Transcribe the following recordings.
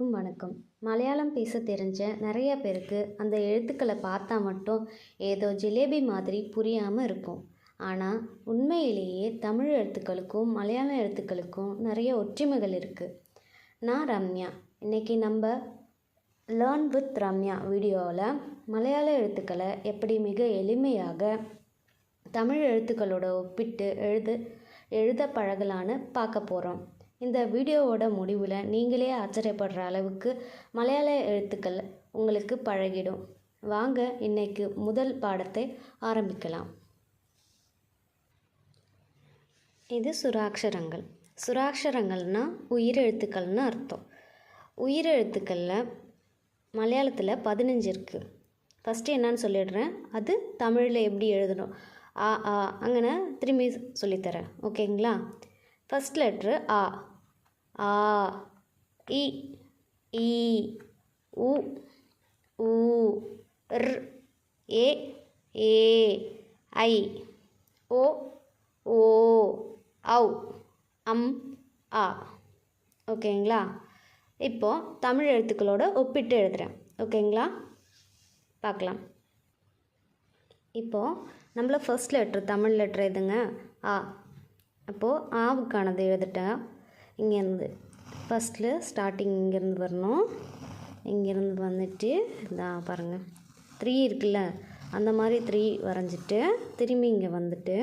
அனைவருக்கும் வணக்கம். மலையாளம் பேச தெரிஞ்ச நிறைய பேருக்கு அந்த எழுத்துக்களை பார்த்தா மட்டும் ஏதோ ஜிலேபி மாதிரி புரியாமல் இருக்கும். ஆனால் உண்மையிலேயே தமிழ் எழுத்துக்களுக்கும் மலையாள எழுத்துக்களுக்கும் நிறைய ஒற்றுமைகள் இருக்குது. நான் ரம்யா. இன்றைக்கி நம்ம லேர்ன் வித் ரம்யா வீடியோவில் மலையாள எழுத்துக்களை எப்படி மிக எளிமையாக தமிழ் எழுத்துக்களோட ஒப்பிட்டு எழுத பழகலான்னு பார்க்க போகிறோம். இந்த வீடியோவோட முடிவில் நீங்களே ஆச்சரியப்படுற அளவுக்கு மலையாள எழுத்துக்கள் உங்களுக்கு பழகிடும். வாங்க இன்னைக்கு முதல் பாடத்தை ஆரம்பிக்கலாம். இது சுராட்சரங்கள். சுராட்சரங்கள்னால் உயிரெழுத்துக்கள்னு அர்த்தம். உயிரெழுத்துக்களில் மலையாளத்தில் 15 இருக்குது. ஃபஸ்ட்டு என்னன்னு சொல்லிடுறேன், அது தமிழில் எப்படி எழுதணும் அங்கே திரும்பி சொல்லித்தரேன். ஓகேங்களா? ஃபஸ்ட் லெட்ரு ஆ. ஆ, இ, ஈ, உ, ஊ, ர், ஏ, ஏ, ஐ, ஓ, ஓ, ஔ, அம், ஆ. ஓகேங்களா? இப்போது தமிழ் எழுத்துக்களோட ஒப்பிட்டு எழுதுகிறேன். ஓகேங்களா? பார்க்கலாம். இப்போது நம்மள ஃபர்ஸ்ட் லெட்ரு தமிழ் லெட்ரு எதுங்க? ஆ. அப்போது ஆவுக்கானது எழுதிட்டேன். இங்கேருந்து ஃபஸ்ட்டில் ஸ்டார்டிங் இங்கேருந்து வரணும். இங்கேருந்து வந்துட்டு இதான் பாருங்கள் 3 இருக்குல்ல, அந்த மாதிரி 3 வரைஞ்சிட்டு திரும்பி இங்கே வந்துட்டு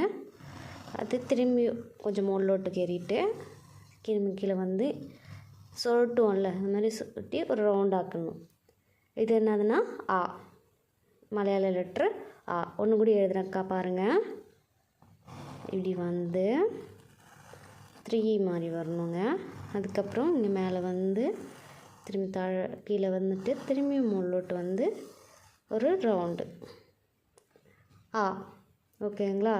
அது திரும்பி கொஞ்சம் மோல்லோட்டுக்கு ஏறிட்டு திரும்பி கீழே வந்து சொல்லட்டும்ல, அந்த மாதிரி சொல்லி ஒரு ரவுண்ட் ஆக்கணும். இது என்னதுன்னா ஆ. மலையாள லெட்ரு ஆ. ஒன்று கூட எழுதுறக்கா பாருங்கள். இப்படி வந்து 3 மாதிரி வரணுங்க. அதுக்கப்புறம் இங்கே மேலே வந்து திரும்பி கீழே வந்துட்டு திரும்பி முள்ளோட்டு வந்து ஒரு ரவுண்டு ஆ. ஓகேங்களா?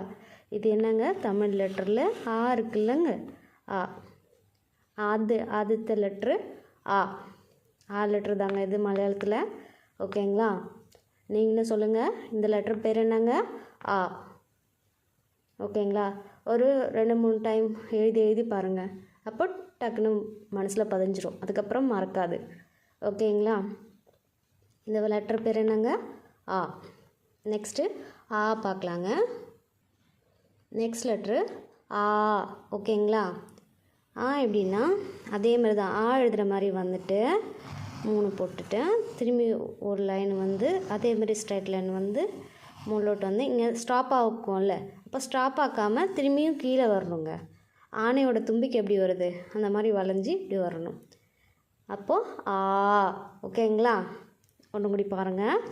இது என்னங்க தமிழ் லெட்டரில் ஆ இருக்குல்லங்க, ஆ. ஆதித்த லெட்ரு ஆ. ஆ லெட்ரு தாங்க இது மலையாளத்தில். ஓகேங்களா? நீங்களும் சொல்லுங்கள், இந்த லெட்ரு பேர் என்னங்க? ஆ. ஓகேங்களா? ஒரு 2-3 டைம் எழுதி பாருங்கள். அப்போ டக்குன்னு மனசில் பதிஞ்சிரும், அதுக்கப்புறம் மறக்காது. ஓகேங்களா? இந்த லெட்டர் பேர் என்னங்க? ஆ. நெக்ஸ்ட்டு ஆ பார்க்கலாங்க. நெக்ஸ்ட் லெட்ரு ஆ. ஓகேங்களா? ஆ எப்படின்னா அதே மாதிரி தான் ஆ எழுதுகிற மாதிரி வந்துட்டு 3 போட்டுட்டு திரும்பி ஒரு லைன் வந்து அதே மாதிரி ஸ்ட்ரைட் லைன் வந்து முள்ளோட்டு வந்து இங்கே ஸ்டாப் ஆகும்ல, அப்போ ஸ்டாப் ஆக்காமல் திரும்பியும் கீழே வரணுங்க. ஆனையோட தும்பிக்கு எப்படி வருது அந்த மாதிரி வளைஞ்சி இப்படி வரணும். அப்போது ஆ. ஓகேங்களா? ஒன்று கூடி பாருங்கள்.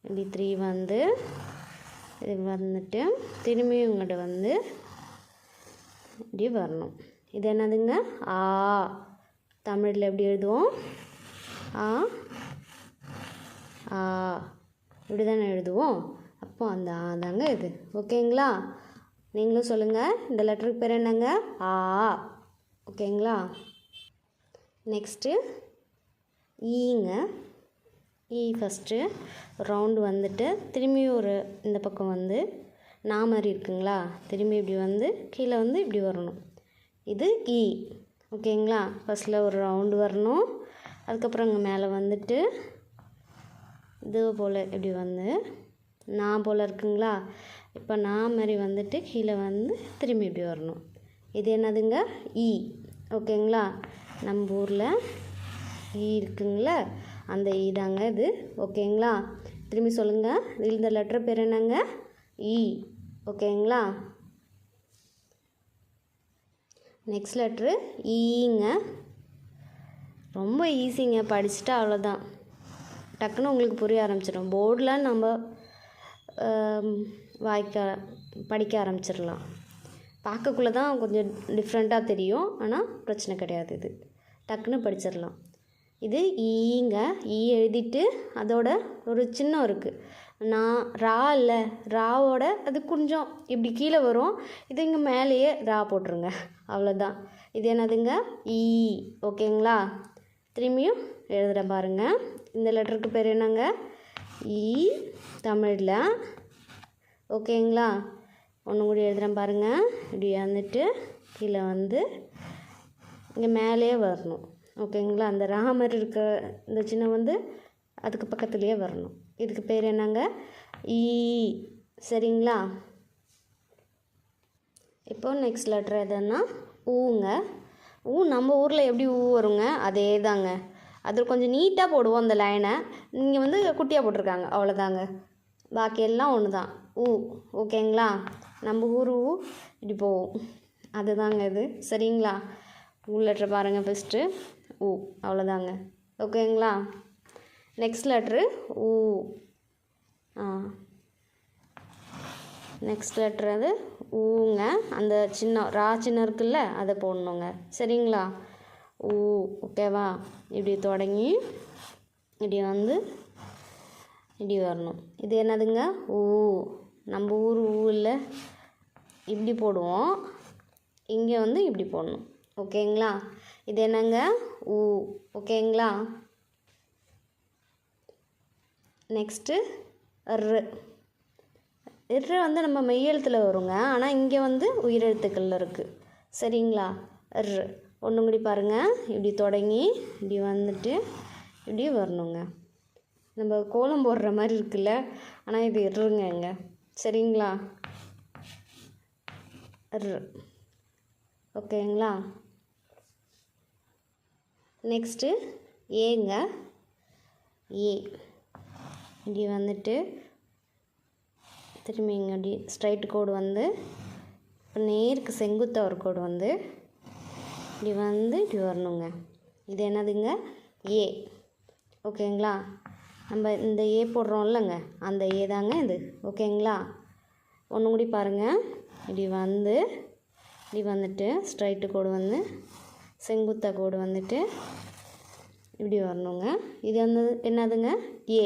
இப்படி 3 வந்து இது வந்துட்டு திரும்பியும் இங்கிட்ட வந்து இப்படி வரணும். இது என்னதுங்க? ஆ. தமிழில் எப்படி எழுதுவோம்? ஆ, ஆ, இப்படி தானே எழுதுவோம். அப்போ அந்த ஆதாங்க இது. ஓகேங்களா? நீங்களும் சொல்லுங்கள், இந்த லெட்டருக்கு பேர் என்னங்க? ஆ. ஓகேங்களா? நெக்ஸ்ட்டு ஈங்க. ஈ ஃபஸ்ட்டு ரவுண்டு வந்துட்டு திரும்பி ஒரு இந்த பக்கம் வந்து நான் மாதிரி இருக்குங்களா, திரும்பி இப்படி வந்து கீழே வந்து இப்படி வரணும். இது ஈ. ஓகேங்களா? ஃபஸ்ட்டில் ஒரு ரவுண்டு வரணும். அதுக்கப்புறம் இங்கே மேலே வந்துட்டு இது போல் இப்படி வந்து நான் போல் இருக்குங்களா, இப்போ நான் மாதிரி வந்துட்டு கீழே வந்து திரும்பி இப்படி வரணும். இது என்னதுங்க? ஈ. ஓகேங்களா? நம்ம ஊரில் ஈ இருக்குங்களா, அந்த ஈ தாங்க இது. ஓகேங்களா? திரும்பி சொல்லுங்கள், இந்த லெட்டர் பேர் என்னங்க? ஈ. ஓகேங்களா? நெக்ஸ்ட் லெட்ரு ஈங்க. ரொம்ப ஈஸிங்க, படிச்சுட்டா அவ்வளோதான், டக்குன்னு உங்களுக்கு புரிய ஆரம்பிச்சிடும். போர்டில் நம்ம படிக்க ஆரம்பிச்சிடலாம். பார்க்கக்குள்ளே தான் கொஞ்சம் டிஃப்ரெண்ட்டாக தெரியும், ஆனால் பிரச்சனை கிடையாது, இது டக்குன்னு படிச்சிடலாம். இது ஈங்க. ஈ எழுதிட்டு அதோட ஒரு சின்னம் இருக்குது, நான் ரா இல்லை, ராவோட அது கொஞ்சம் இப்படி கீழே வரும், இது இங்கே மேலேயே ரா போட்டுருங்க, அவ்வளோதான். இது என்னதுங்க? ஈ. ஓகேங்களா? திரும்பியும் எழுதுகிற பாருங்கள். இந்த லெட்டருக்கு பேர் என்னங்க? ஈ தமிழில். ஓகேங்களா? ஒன்று கூட எழுதுகிறேன் பாருங்கள். இப்படி வந்துட்டு கீழே வந்து இங்கே மேலே வரணும். ஓகேங்களா. அந்த ரா மாதிரி இருக்க இந்த சின்னம் வந்து அதுக்கு பக்கத்துலேயே வரணும். இதுக்கு பேர் என்னங்க? ஈ. சரிங்களா. இப்போ நெக்ஸ்ட் லெட்டர் எதுன்னா ஊங்க. ஊ நம்ம ஊரில் எப்படி ஊ வருங்க அதே தாங்க. அது கொஞ்சம் நீட்டாக போடுவோம் அந்த லைனை. இங்கே வந்து குட்டியாக போட்டிருக்காங்க அவ்வளோதாங்க. பாக்கி எல்லாம் ஒன்று தான். ஊ. ஓகேங்களா. நம்ம ஊர் ஊ இப்படி போவோம். அதுதாங்க இது. சரிங்களா. ஊ லெட்டர் பாருங்கள் ஃபஸ்ட்டு. ஊ. அவ்வளோதாங்க. ஓகேங்களா. நெக்ஸ்ட் லெட்ரு ஊ. நெக்ஸ்ட் லெட்ரு அது ஊங்க. அந்த சின்ன ரா சின்னம் இருக்குல்ல அதை போடணுங்க. சரிங்களா. ஊ. ஓகேவா. இப்படி தொடங்கி இப்படி வந்து இப்படி வரணும். இது என்னதுங்க? ஊ. நம்ம ஊர் ஊ இல்லை, இப்படி போடுவோம். இங்கே வந்து இப்படி போடணும். ஓகேங்களா. இது என்னங்க? ஊ. ஓகேங்களா. நெக்ஸ்ட்டு ரு. ரு வந்து நம்ம மெய்யெழுத்தில் வருங்க. ஆனால் இங்கே வந்து உயிரெழுத்துக்களில் இருக்குது. சரிங்களா. ரு. ஒன்று கூடி பாருங்கள். இப்படி தொடங்கி இப்படி வந்துட்டு இப்படி வரணுங்க. நம்ம கோலம் போடுற மாதிரி இருக்குல்ல, ஆனால் இது இருங்க இங்க. சரிங்களா. ரு. ஓகேங்களா. நெக்ஸ்ட்டு ஏங்க. ஏ. இப்படி வந்துட்டு திரும்பி இங்கே அப்படி ஸ்ட்ரைட் கோடு வந்து நேருக்கு செங்குத்தாக ஒரு கோடு வந்து இப்படி வந்து இப்படி வரணுங்க. இது என்னதுங்க? ஏ. ஓகேங்களா. நம்ம இந்த ஏ போடுறோம் இல்லைங்க, அந்த ஏ தாங்க இது. ஓகேங்களா. ஒன்று கூடி பாருங்கள். இப்படி வந்து இப்படி வந்துட்டு ஸ்ட்ரைட்டு கோடு வந்து செங்குத்தாக கோடு வந்துட்டு இப்படி வரணுங்க. இது வந்து என்னதுங்க? ஏ.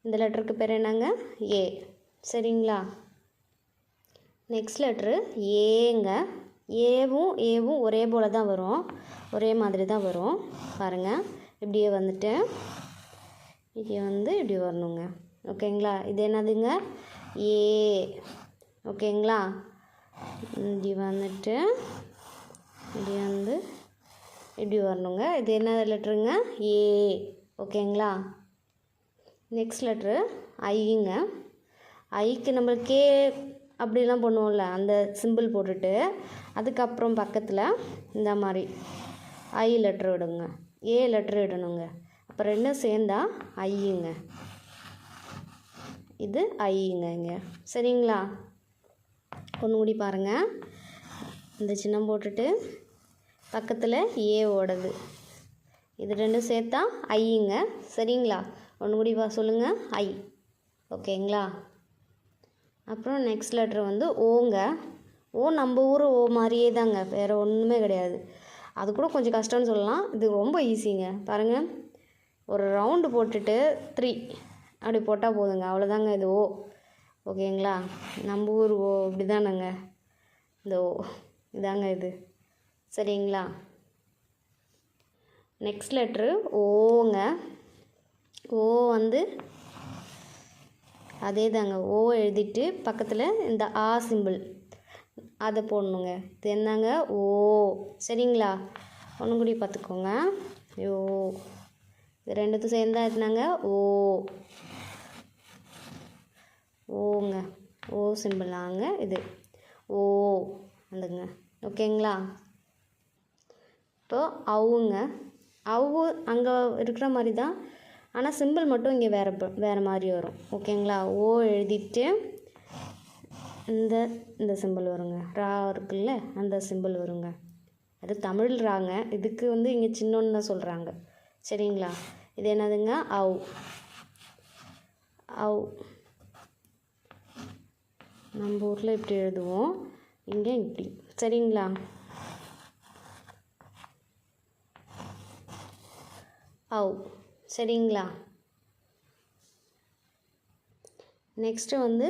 இந்த லெட்டருக்கு பேர் என்னங்க? ஏ. சரிங்களா. நெக்ஸ்ட் லெட்ரு ஏங்க. ஏவும் ஏவும் ஒரே போல் தான் வரும், ஒரே மாதிரி தான் வரும். பாருங்கள். இப்படியே வந்துட்டு இப்படி வந்து இப்படி வரணுங்க. ஓகேங்களா. இது என்னதுங்க? ஏ. ஓகேங்களா. இப்படி வந்துட்டு இப்படி வந்து இப்படி வரணுங்க. இது என்ன லெட்ருங்க? ஏ. ஓகேங்களா. நெக்ஸ்ட் லெட்ரு ஐங்க. ஐக்கு நம்மளுக்கே அப்படிலாம் பண்ணுவோம்ல, அந்த சிம்பிள் போட்டுட்டு அதுக்கப்புறம் பக்கத்தில் இந்த மாதிரி ஐ லெட்ரு விடுங்க, ஏ லெட்ரு இடணுங்க. அப்போ ரெண்டும் சேர்ந்தா ஐயுங்க. இது ஐங்க இங்கே. சரிங்களா. ஒன்று கூடி பாருங்கள். இந்த சின்னம் போட்டுட்டு பக்கத்தில் ஏ ஓடுது, இது ரெண்டும் சேர்த்தா ஐயுங்க. சரிங்களா. ஒன்று கூடி சொல்லுங்கள். ஐ. ஓகேங்களா. அப்புறம் நெக்ஸ்ட் லெட்ரு வந்து ஓங்க. ஓ நம்ம ஊர் ஓ மாதிரியே தாங்க, வேறு ஒன்றுமே கிடையாது. அது கூட கொஞ்சம் கஷ்டம்னு சொல்லலாம், இது ரொம்ப ஈஸிங்க. பாருங்கள். ஒரு ரவுண்டு போட்டுட்டு 3 அப்படி போட்டால் போதுங்க. அவ்வளோதாங்க இது ஓ. ஓகேங்களா. நம்ம ஊர் ஓ இப்படி தானேங்க இந்த ஓ. இதாங்க இது. சரிங்களா. நெக்ஸ்ட் லெட்ரு ஓங்க. ஓ வந்து அதே தாங்க. ஓ எழுதிட்டு பக்கத்தில் இந்த ஆ சிம்பிள் அதை போடணுங்க. இது என்னங்க? ஓ. சரிங்களா. ஒன்று கூடி பார்த்துக்கோங்க. ஓ. இது ரெண்டுத்தும் சேர்ந்தா என்னங்க? ஓ. ஓங்க. ஓ சிம்பிளாங்க இது. ஓ வந்துங்க. ஓகேங்களா. இப்போது அவுங்க. அவு அங்கே இருக்கிற மாதிரி தான், ஆனால் சிம்பிள் மட்டும் இங்கே வேறு மாதிரி வரும். ஓகேங்களா. ஓ எழுதிட்டு இந்த சிம்பிள் வருங்க. ரா இருக்குல்ல, அந்த சிம்பிள் வருங்க. அது தமிழ் ராங்க. இதுக்கு வந்து இங்கே சின்னொன்று தான் சொல்கிறாங்க. சரிங்களா. இது என்னதுங்க? அவு. அவு. நம்ம ஊரில் இப்படி எழுதுவோம், இங்கே இப்படி. சரிங்களா. அவு. சரிங்களா. நெக்ஸ்ட்டு வந்து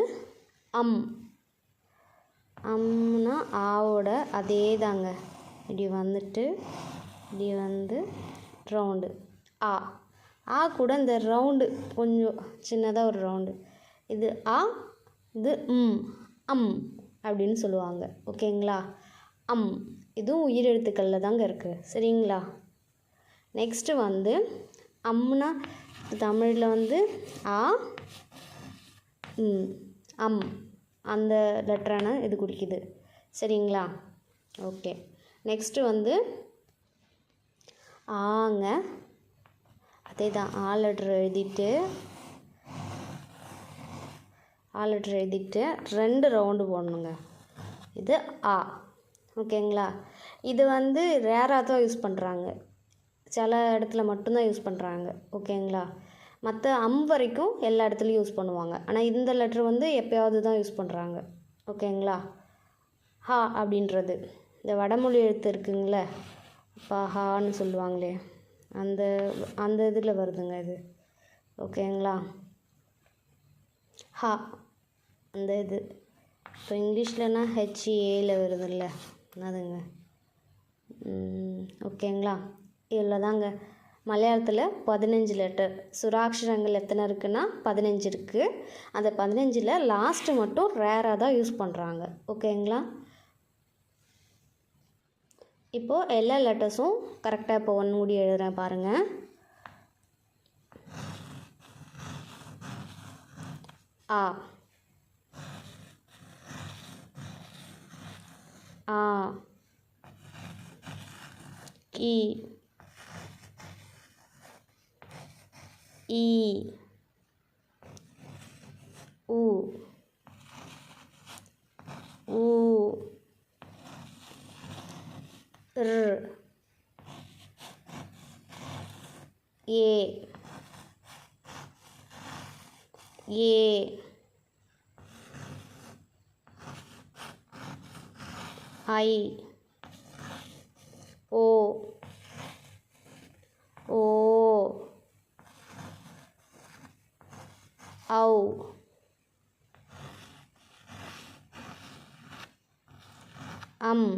அம். அம்னா ஆவோட அதே தாங்க. இப்படி வந்துட்டு இப்படி வந்து ரவுண்டு ஆ. ஆ கூட இந்த ரவுண்டு கொஞ்சம் சின்னதாக ஒரு ரவுண்டு. இது ஆ, இது அம் அப்படின்னு சொல்லுவாங்க. ஓகேங்களா. அம். இதுவும் உயிரெழுத்துக்களில் தாங்க இருக்குது. சரிங்களா. நெக்ஸ்ட்டு வந்து அம்னா தமிழில் வந்து ஆ அம் அந்த லெட்டரான இது குறிக்குது. சரிங்களா? ஓகே. நெக்ஸ்ட்டு வந்து ஆங்க, அதே தான் ஆ லெட்டர் எழுதிட்டு 2 ரவுண்டு போடணுங்க. இது ஆ. ஓகேங்களா? இது வந்து ரேராக தான் யூஸ் பண்ணுறாங்க, சில இடத்துல மட்டும்தான் யூஸ் பண்ணுறாங்க. ஓகேங்களா? மற்ற வரைக்கும் எல்லா இடத்துலையும் யூஸ் பண்ணுவாங்க. ஆனால் இந்த லெட்ரு வந்து எப்போயாவது தான் யூஸ் பண்ணுறாங்க. ஓகேங்களா? ஹா அப்படின்றது இந்த வடமொழி எழுத்து இருக்குங்களே, இப்போ ஹான்னு சொல்லுவாங்களே, அந்த இதில் வருதுங்க இது. ஓகேங்களா? ஹா அந்த இது இப்போ இங்கிலீஷ்லனா ஹெச்ஏல வருதுல்ல, அதுங்க. ஓகேங்களா? இவ்வளோ தாங்க. மலையாளத்தில் 15 லெட்டர். சுராட்சரங்கள் எத்தனை இருக்குன்னா 15 இருக்குது. அந்த 15ல் லாஸ்ட்டு மட்டும் ரேராக தான் யூஸ் பண்ணுறாங்க. ஓகேங்களா? இப்போது எல்லா லெட்டர்ஸும் கரெக்டாக இப்போ ஒன்று மூடி எழுதுகிறேன் பாருங்கள். ஆ ஆ இ ஈ உ ஊ ர் ஏ ஏ ஐ ஓ ஓ ஔ அம்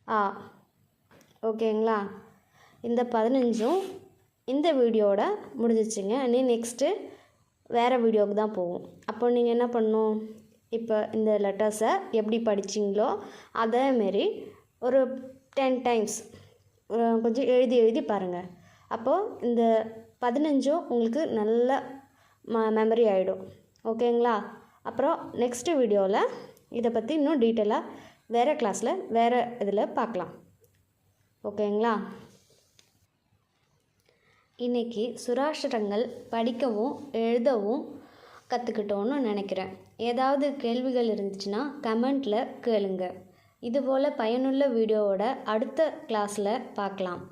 ஆ. ஓகேங்களா? இந்த 15ம் இந்த வீடியோவோட முடிஞ்சிச்சுங்க. இனி நெக்ஸ்ட்டு வேறு வீடியோவுக்கு தான் போகும். அப்போ நீங்கள் என்ன பண்ணணும், இப்போ இந்த லெட்டர்ஸை எப்படி படிச்சிங்களோ அதேமாரி ஒரு 10 டைம்ஸ் கொஞ்சம் எழுதி பாருங்கள். அப்போது இந்த 15ம் உங்களுக்கு நல்ல மெமரி ஆகிடும். ஓகேங்களா? அப்புறம் நெக்ஸ்ட்டு வீடியோவில் இதை பற்றி இன்னும் டீட்டெயிலாக வேறு கிளாஸில் வேறு இதில் பார்க்கலாம். ஓகேங்களா? இன்றைக்கி சுராட்சரங்கள் படிக்கவும் எழுதவும் கற்றுக்கிட்டோன்னு நினைக்கிறேன். ஏதாவது கேள்விகள் இருந்துச்சுன்னா கமெண்ட்டில் கேளுங்க. இதுபோல் பயனுள்ள வீடியோவோட அடுத்த கிளாஸில் பார்க்கலாம்.